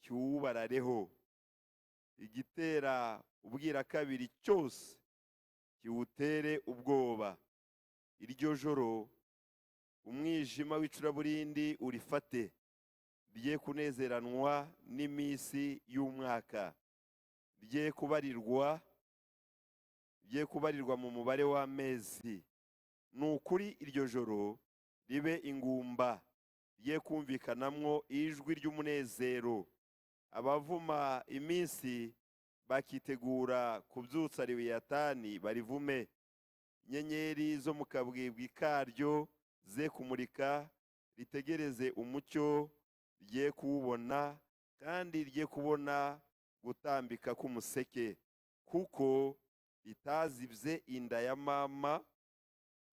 kiwubarareho. Igitera ubwira kabiri cyose kiwutere ubwoba. Iryo joro umwijima w'icuraburindi urifate, rye kunezeranwa n'iminsi y'umwaka, rye kubarirwa mu mubare w'amezi. Nukuri iryo joro ribe ingumba, rye kumvikanamwo ijwi ry'umunezero. Abavuma iminsi bakitegura kubyutsa Lewiyatani barivume. Inyenyeri zo mu kabwibwi karyo ze kumurika, ritegereze umucyo, rye kuwubona kandi rye kubona gutambika k'umuseke, kuko ritazibye inda ya mama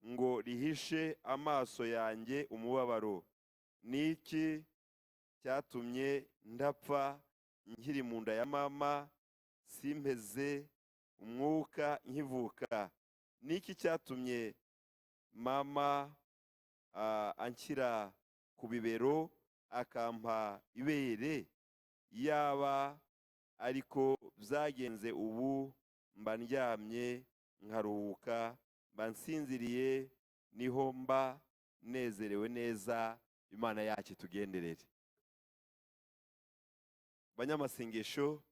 ngo rihishe amaso yanjye umubabaro. Niki cyatumye ndapfa nkiri mu nda ya mama, simpeze umwuka nkivuka? Niki cyatumye mama anshyira ku bibero akampa ibere? Yaba ariko byagenze ubu mba ndyamye nkaruhuka, mba nsinziriye, niho mba nezerewe neza. Imana yacu tugenderere. Banyamasengesho,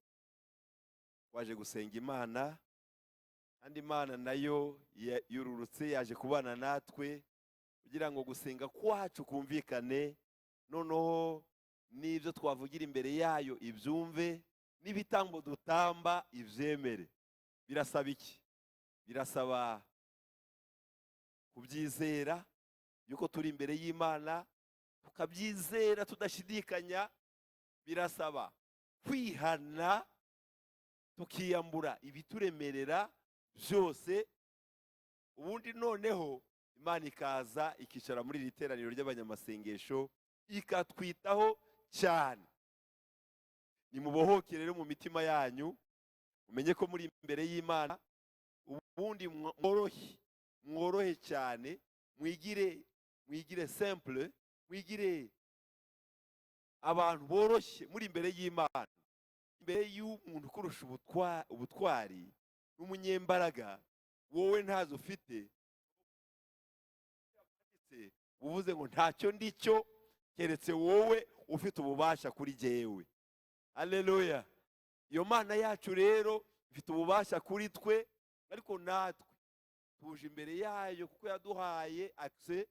waje gusenga Imana, kandi Imana nayo yururutse yaje kubana natwe kugira ngo gusenga kwacu kumvikane, noneho n'ibyo twavugira imbere yayo ibyumve, n'ibitambo dutamba ibyemere. Birasaba iki? Birasaba kubyizera yuko turi imbere y'Imana, tukabyizera tudashidikanya. Birasaba kwihana, tukiyambura ibituremerera byose, ubundi noneho Imana ikaza ikicara muri iri teraniro ry'abanyamasengesho ikatwitaho cyane. Nimubohoke rero mu mitima yanyu, umenye ko muri imbere y'Imana, ubundi mworohe cyane, mwigire simple, mwigire abantu boroshye muri imbere y'Imana. Imbere y'umuntu kurusha ubutwari n'umunyembaraga, wowe ntazo ufite, uvuze ngo ntacyo ndicyo keretse wowe ufite ububasha kuri jyewe. Haleluya. Iyo Mana yacu rero ifite ububasha kuri twe, ariko natwe tuje imbere yayo kuko yaduhaye access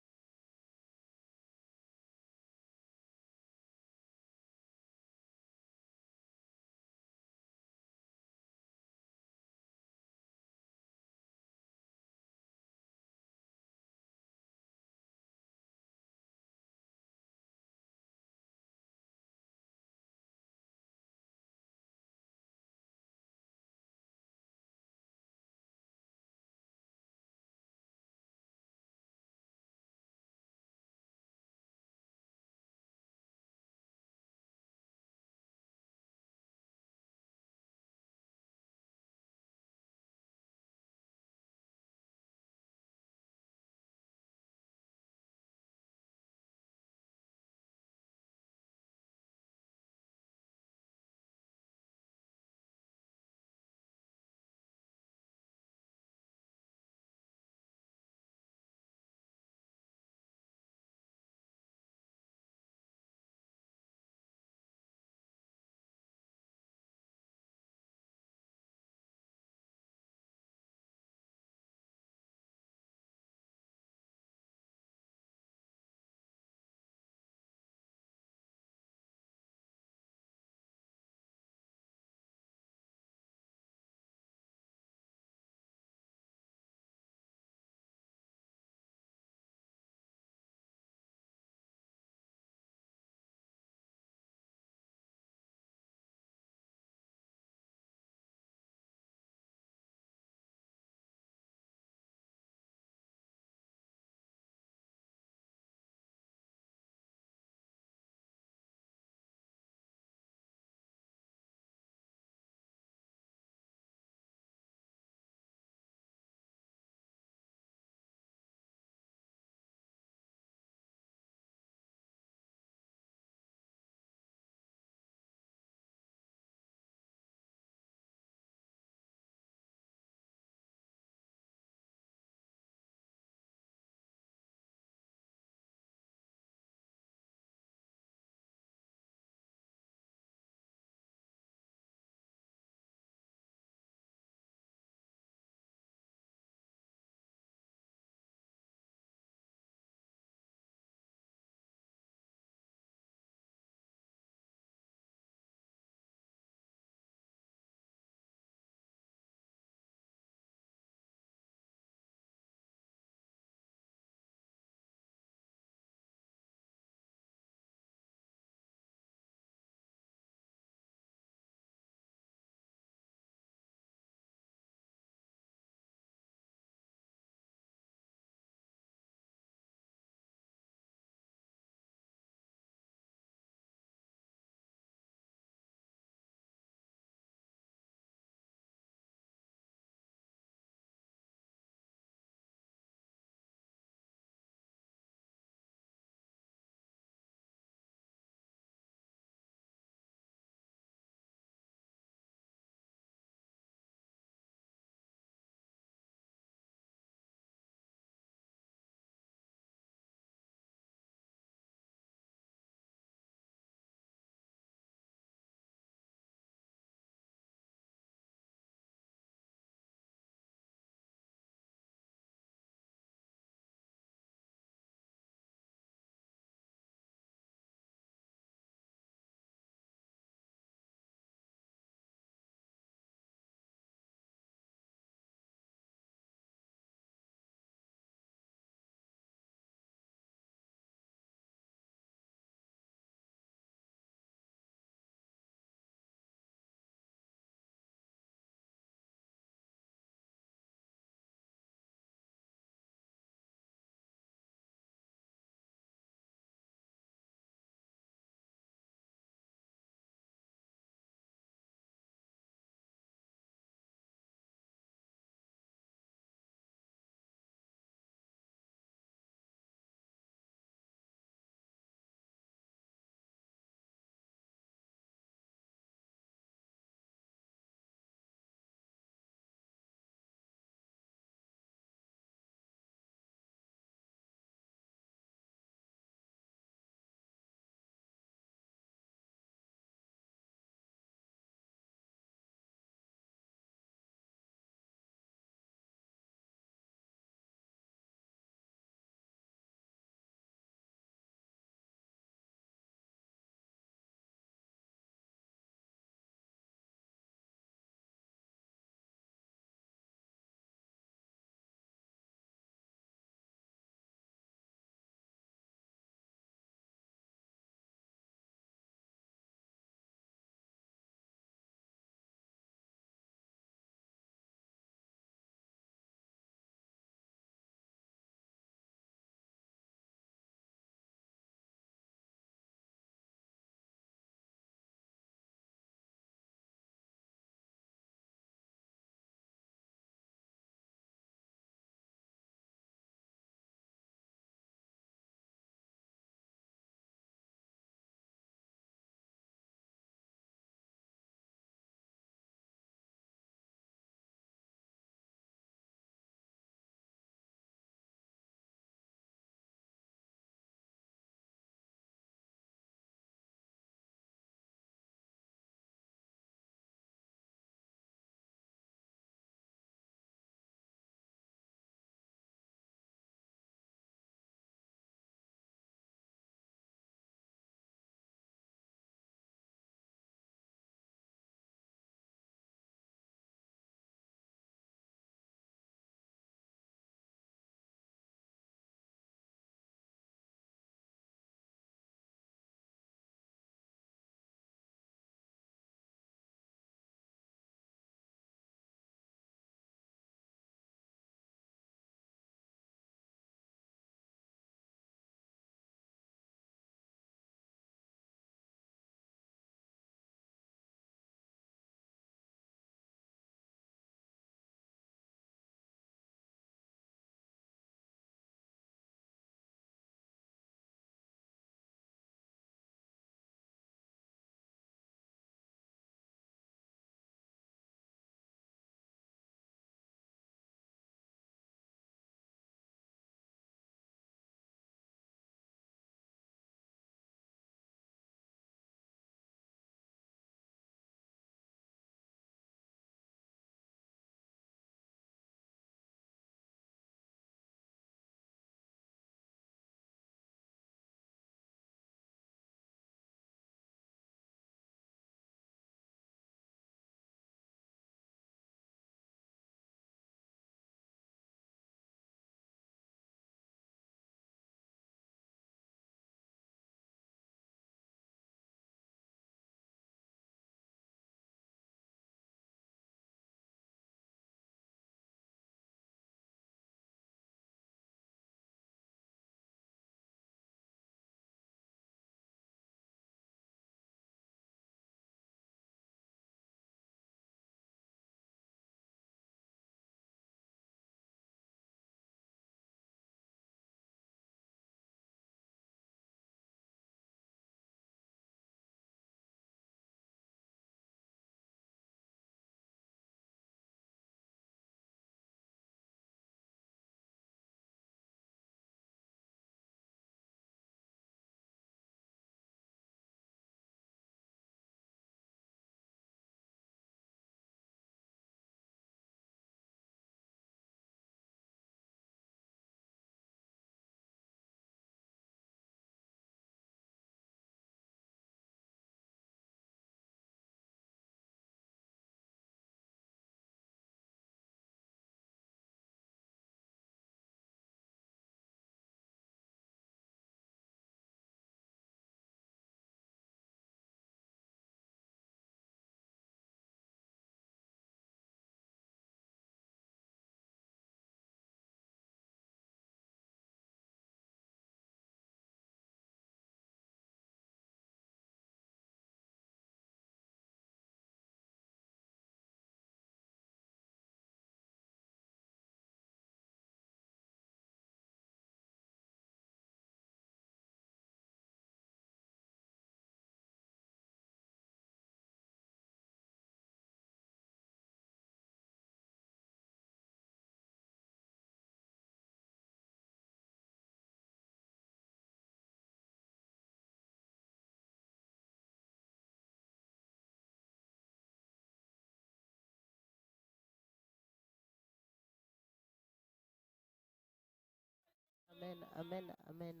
amen, amen, amen.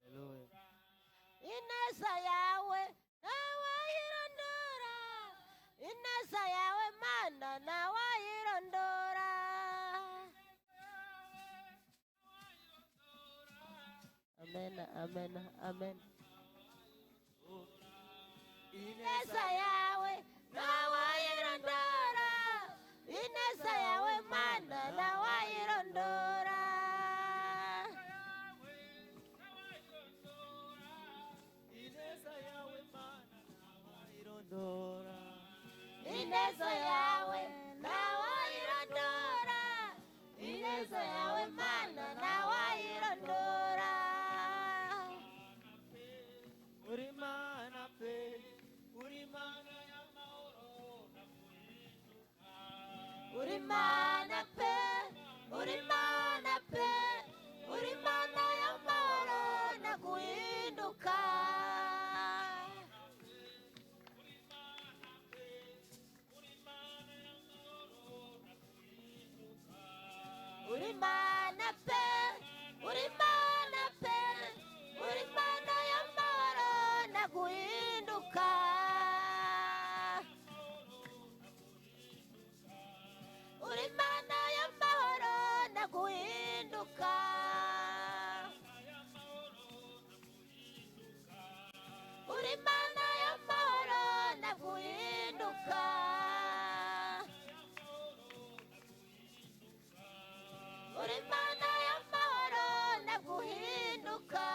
Haleluya. Ineza yawe ntawayirondora, ineza yawe Mana ntawayirondora. Amen, amen, amen. Ineza yawe ntawayirondora, ineza yawe Mana ntawayirondora. Ineza yawe Mana ntawayirondora. Ineza yawe ntawayirondora, ineza yawe Mana ntawayirondora. Uri Mana pe, uri Mana y'amahoro naguhinduka. Uri Mana pe, uri Mana pe, uri Mana y'amahoro naguhinduka. Uri Mana pe, uri Mana pe, uri Mana y'amahoro naguhinduka. Uri Mana y'amahoro naguhinduka. Uri Mana y'amahoro naguhinduka. Uri Mana y'amahoro naguhinduka.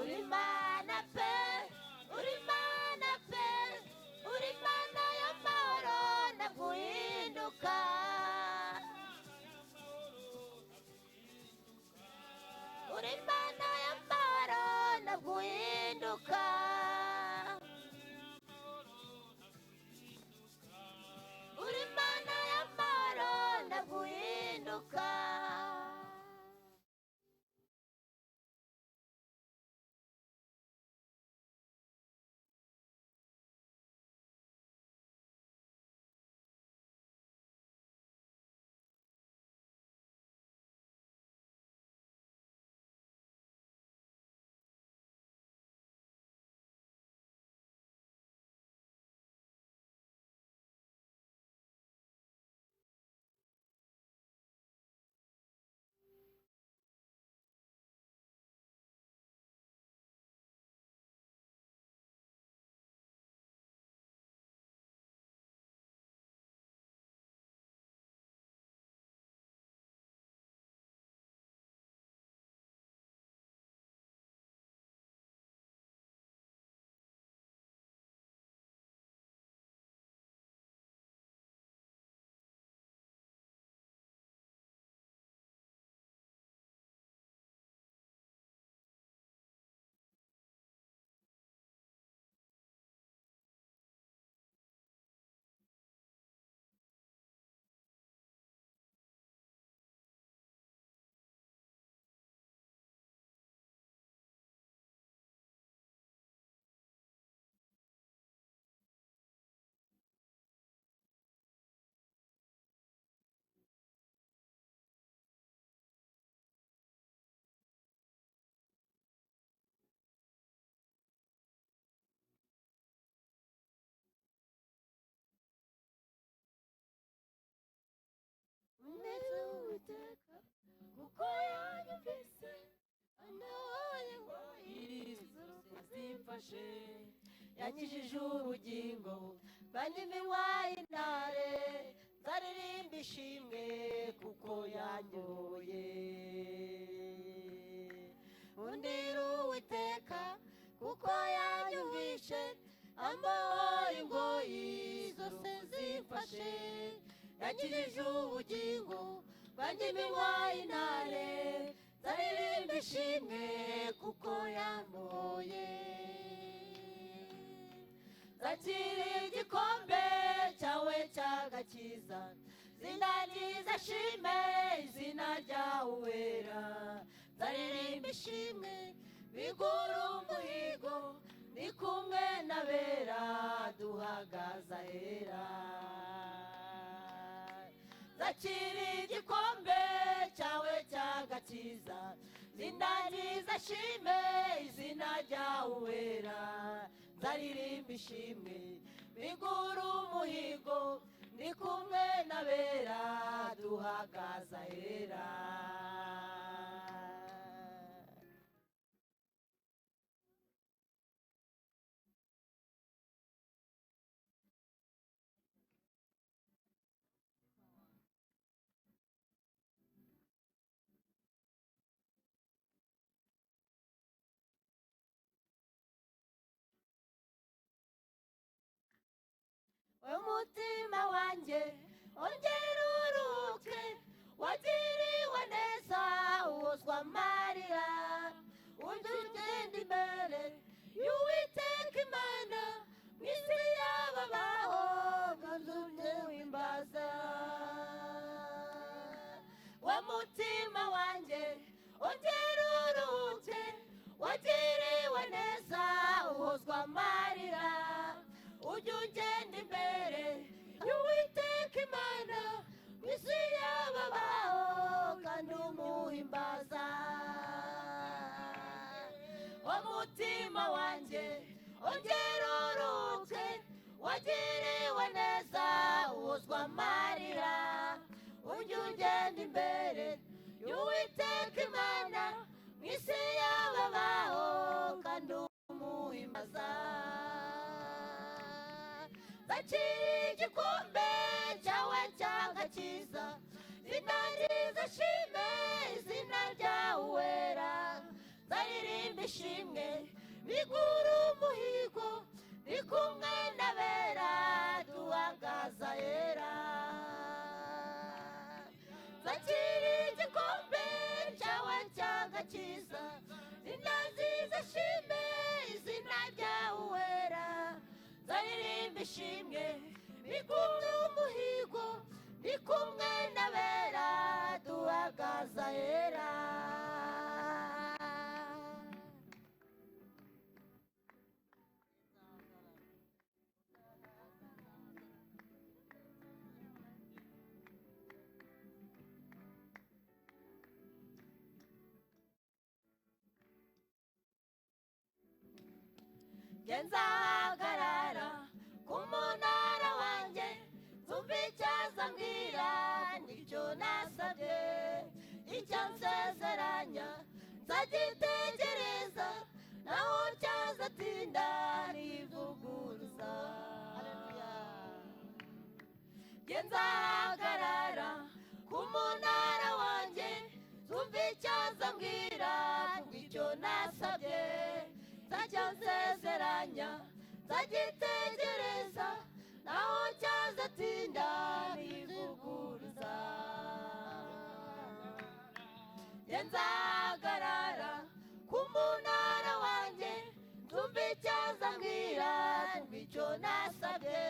Uri Mana pe, uri Mana pe, uri Mana y'amahoro naguhinduka. Uri Mana y'amahoro naguhinduka. Uri Mana y'amahoro naguhinduka. Umeze Uwiteka kuko yanyumvise, anabonye ngo irizi zose zimfashe. Yankijije ubugingo bw'iminwa y'intare, nzaririmba ishimwe kuko yanyoboye. Undira Uwiteka kuko yanyumvishe, amahoro ingoyi zose zimfashe. Yankijije ubugingo bw'iminwa y'intare, nzaririmba ishimwe kuko yanyoboye. Nzakira igikombe cyawe cy'agakiza, zindagiza shime izina ryawe wera. Nzaririmba ishimwe bigura umuhigo, ndi kumwe n'abera duhagaze ahera zakira igikombe cyawe cy'agakiza zindangiza shime izina ryawe wera nzaririmba ishimwe bigura umuhigo ndi kumwe n'abera duhagaze ahera umutima wanjye ongera uruke wagiriwe neza uhozwa amarira ujye ugenda imbere y'uwiteka imana mu isi y'ababaho maze ujye wimbaza wa mutima wanjye ongera uruke wagiriwe neza uhozwa amarira ujye ugenda imbere y'uwiteka imana mu isi y'ababaho kandi umuhimbaza umutima wanjye ongera uruke wagiriwe neza uhozwa amarira ujye ugenda imbere y'uwiteka imana mu isi y'ababaho kandi umuhimbaza zakira igikombe cyawe cy'agakiza zindangiza shime izina ryawe wera nzaririmba ishimwe bigura umuhigo ndi kumwe n'abera duhagaze ahera zakira igikombe cyawe cy'agakiza zindangiza shime izina ryawe wera nzaririmba ishimwe bigura umuhigo ndi kumwe n'abera duhagaze ahera nzahagarara ku munara wanjye nzumva icyaza mbwira nicyo nasabye icyo nsezeranya nzagitegereza naho cyazatinda rivuguruza nzahagarara ku munara wanjye nzumva icyaza mbwira nicyo nasabye nzajya nsezeranya nzagitegereza naho cyazatinda rivuguruza nzahagarara ku munara wanjye nzumva icyaza mbwira nicyo nasabye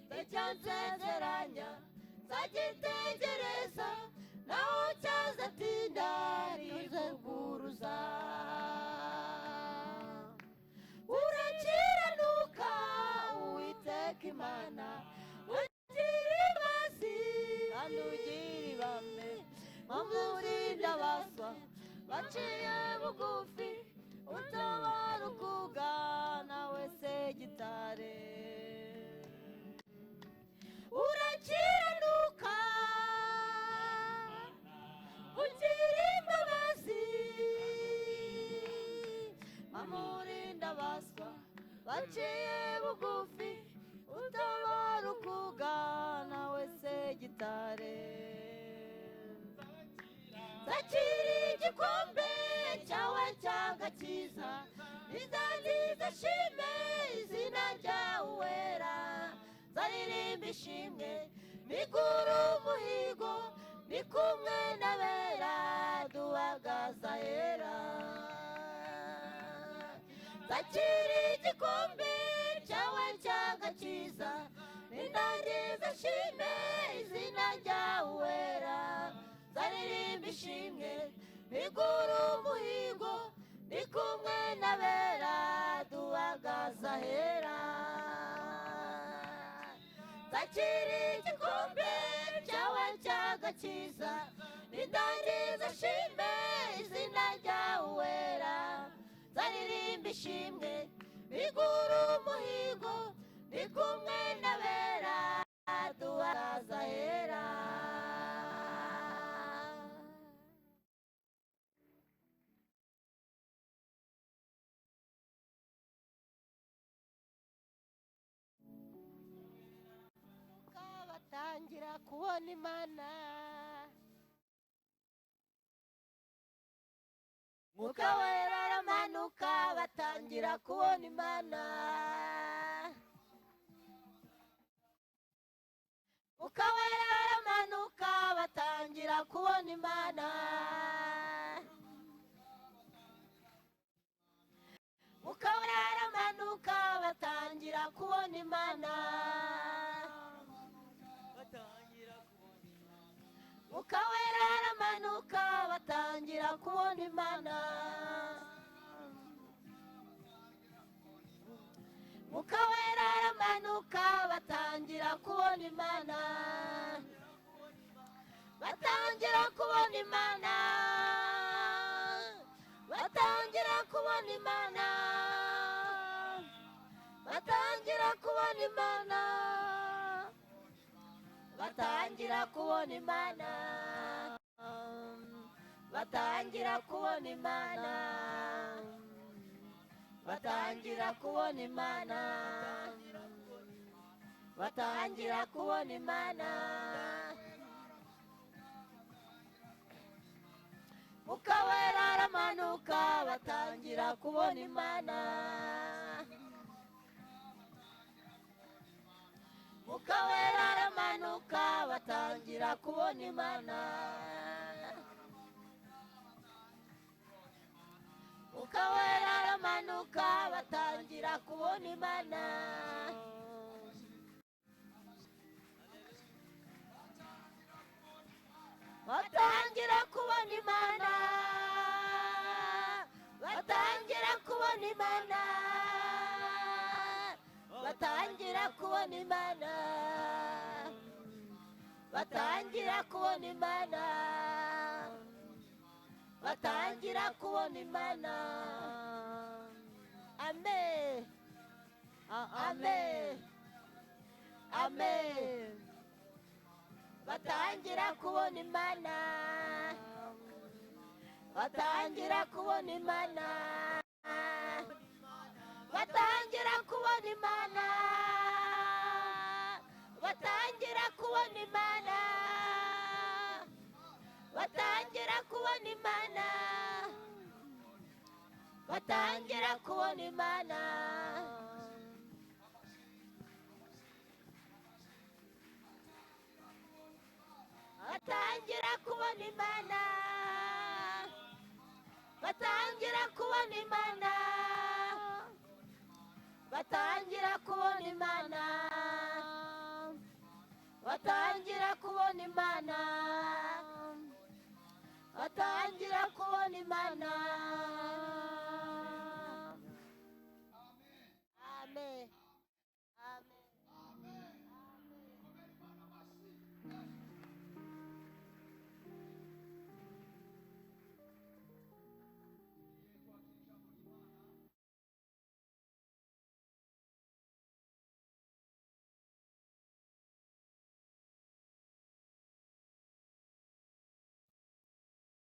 nzajya nsezeranya nzagitegereza naho cyazatinda rivuguruza urakiranuka uwiteka imana ugira imbabazi kandi ugira ibambe mpamvurinda abaswa baciye bugufi utabara ukugana wese gitare urakiranuka ugira imbabazi mpamvurinda abaswa baciye bugufi utabara ukugana wese gitare zakira igikombe cyawe cy'agakiza zindangiza shime izina ryawe wera nzaririmba ishimwe bigura umuhigo ndi kumwe n'abera duhagaze ahera zakira igikombe cyawe cy'agakiza zindangiza shime izina ryawe wera nzaririmba ishimwe bigura umuhigo ndi ndi kumwe n'abera duhagaze ahera nzakira igikombe cyawe cy'agakiza nindangiza shime izina ryawe wera nzaririmba ishimwe bigura umuhigo ndi kumwe n'abera duhagaze ahera batangira kubona imana mwuka wera aramanuka batangira kubona imana mwuka wera aramanuka batangira kubona imana mwuka wera aramanuka batangira kubona imana mwuka wera aramanuka batangira kubona imana mwuka wera aramanuka batangira kubona imana batangira kubona imana batangira kubona imana batangira kubona imana batangira kubona imana batangira kubona imana batangira kubona imana batangira kubona imana mwuka wera aramanuka batangira kubona imana mwuka wera aramanuka batangira kubona imana mwuka wera aramanuka batangira kubona imana batangira kubona imana batangira kubona imana batangira kubona imana batangira kubona imana batangira kubona imana amen amen amen batangira kubona imana batangira kubona imana batangira kubona imana batangira kubona imana batangira kubona imana batangira kubona imana batangira kubona imana batangira kubona imana batangira kubona imana batangira kubona imana batangira kubona